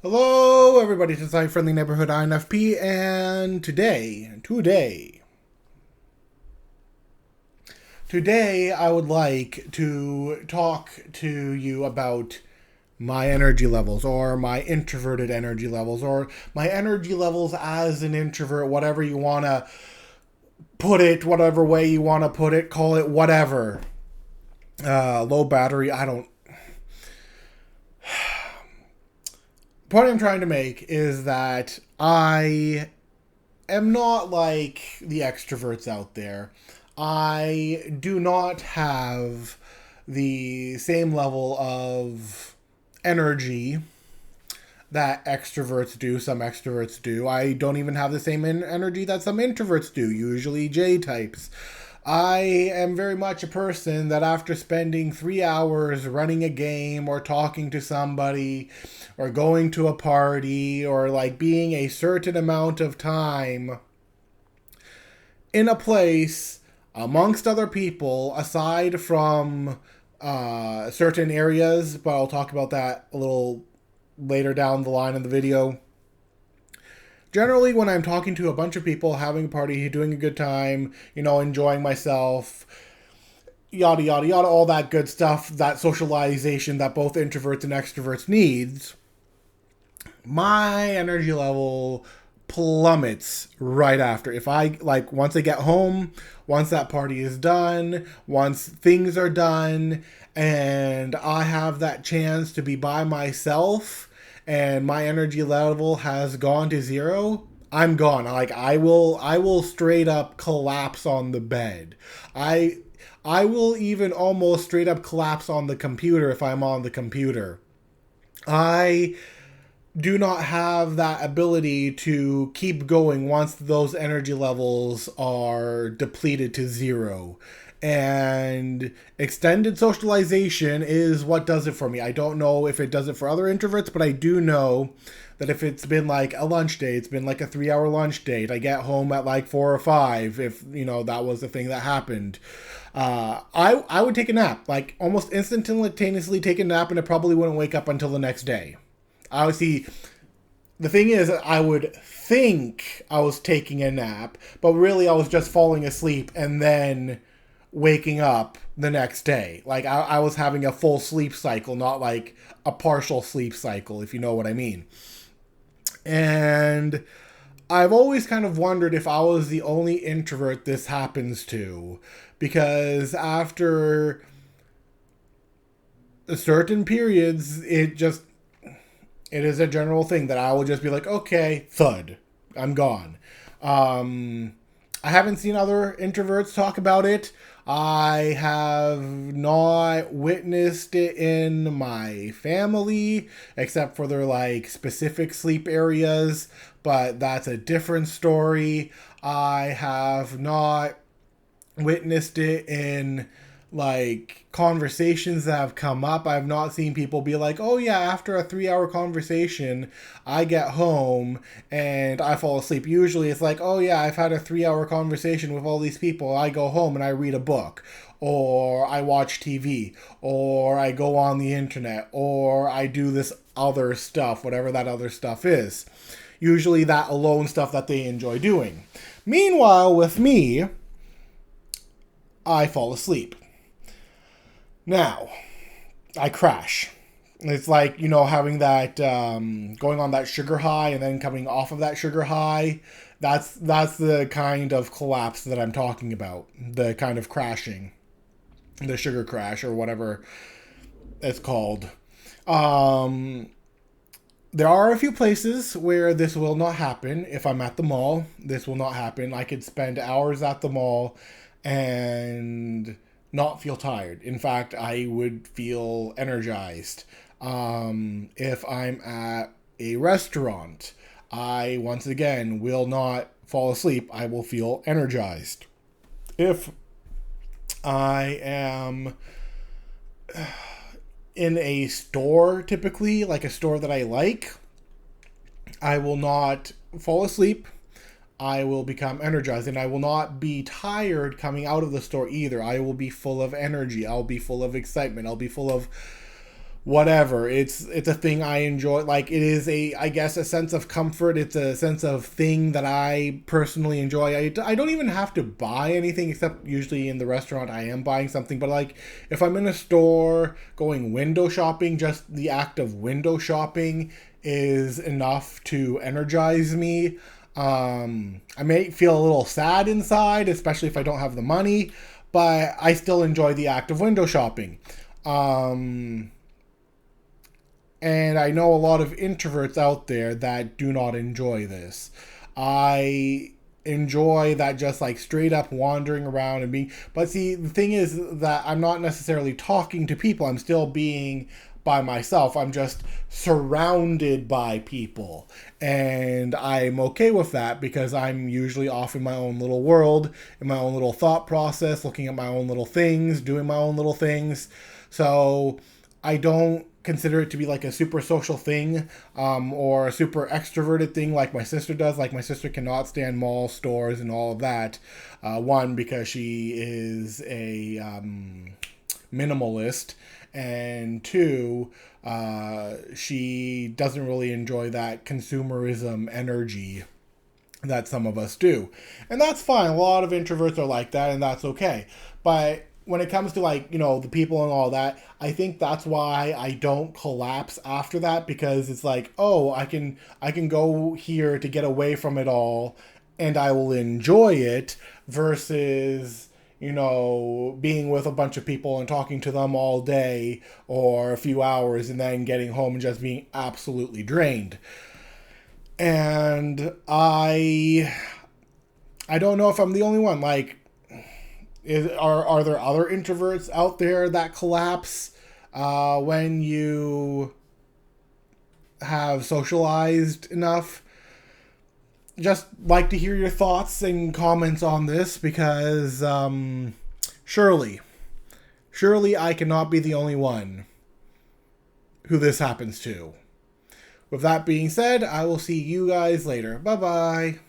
Hello, everybody. It's my friendly neighborhood INFP, and today, I would like to talk to you about my energy levels, or my introverted energy levels, or my energy levels as an introvert, whatever you want to put it, whatever way you want to put it, call it whatever. Low battery, I don't. Point I'm trying to make is that I am not like the extroverts out there. I do not have the same level of energy that extroverts do. Some extroverts do. I don't even have the same energy that some introverts do, usually J types. I am very much a person that after spending 3 hours running a game or talking to somebody or going to a party or like being a certain amount of time in a place amongst other people, aside from certain areas, but I'll talk about that a little later down the line in the video. Generally, when I'm talking to a bunch of people, having a party, doing a good time, enjoying myself, yada, yada, yada, all that good stuff, that socialization that both introverts and extroverts needs, my energy level plummets right after. If I, like, once I get home, once that party is done, once things are done, and I have that chance to be by myself, and my energy level has gone to zero, I'm gone. Like I will straight up collapse on the bed. I I will even almost straight up collapse on the computer if I'm on the computer. I do not have that ability to keep going once those energy levels are depleted to zero. And extended socialization is what does it for me. I don't know if it does it for other introverts, but I do know that if it's been like a lunch date, it's been like a 3 hour lunch date, I get home at like 4 or 5, if that was the thing that happened. I would take a nap, like almost instantaneously take a nap, and I probably wouldn't wake up until the next day. I would see. The thing is, I would think I was taking a nap, but really I was just falling asleep and then waking up the next day. Like I was having a full sleep cycle, not like a partial sleep cycle, if you know what I mean. And I've always kind of wondered if I was the only introvert this happens to, because after certain periods, it is a general thing that I will just be like, okay, thud, I'm gone. I haven't seen other introverts talk about it. I have not witnessed it in my family, except for their like specific sleep areas, but that's a different story. I have not witnessed it in like conversations that have come up. I've not seen people be like, oh yeah, after a 3 hour conversation, I get home and I fall asleep. Usually it's like, oh yeah, I've had a 3 hour conversation with all these people. I go home and I read a book, or I watch TV, or I go on the internet, or I do this other stuff, whatever that other stuff is. Usually that alone stuff that they enjoy doing. Meanwhile, with me, I fall asleep. Now, I crash. It's like, having that, going on that sugar high and then coming off of that sugar high. That's the kind of collapse that I'm talking about. The kind of crashing. The sugar crash, or whatever it's called. There are a few places where this will not happen. If I'm at the mall, this will not happen. I could spend hours at the mall and not feel tired. In fact, I would feel energized. If I'm at a restaurant, I once again will not fall asleep. I will feel energized. If I am in a store, typically, like a store that I like, I will not fall asleep. I will become energized, and I will not be tired coming out of the store either. I will be full of energy. I'll be full of excitement. I'll be full of whatever. It's a thing I enjoy. Like, it is a, I guess, a sense of comfort. It's a sense of thing that I personally enjoy. I don't even have to buy anything, except usually in the restaurant I am buying something. But like, if I'm in a store going window shopping, just the act of window shopping is enough to energize me. I may feel a little sad inside, especially if I don't have the money, but I still enjoy the act of window shopping. Um, and I know a lot of introverts out there that do not enjoy this. I enjoy that, just like straight up wandering around and being. But see, the thing is that I'm not necessarily talking to people, I'm still being by myself. I'm just surrounded by people. And I'm okay with that because I'm usually off in my own little world, in my own little thought process, looking at my own little things, doing my own little things. So I don't consider it to be like a super social thing, or a super extroverted thing like my sister does. Like, my sister cannot stand mall stores and all of that. One, because she is a minimalist, and two, she doesn't really enjoy that consumerism energy that some of us do. And that's fine. A lot of introverts are like that, and that's okay. But when it comes to, like, the people and all that, I think that's why I don't collapse after that, because it's like, oh, I can go here to get away from it all and I will enjoy it, versus being with a bunch of people and talking to them all day or a few hours and then getting home and just being absolutely drained. And I don't know if I'm the only one. Like, are there other introverts out there that collapse when you have socialized enough? Just like to hear your thoughts and comments on this, because surely, surely I cannot be the only one who this happens to. With that being said, I will see you guys later. Bye bye.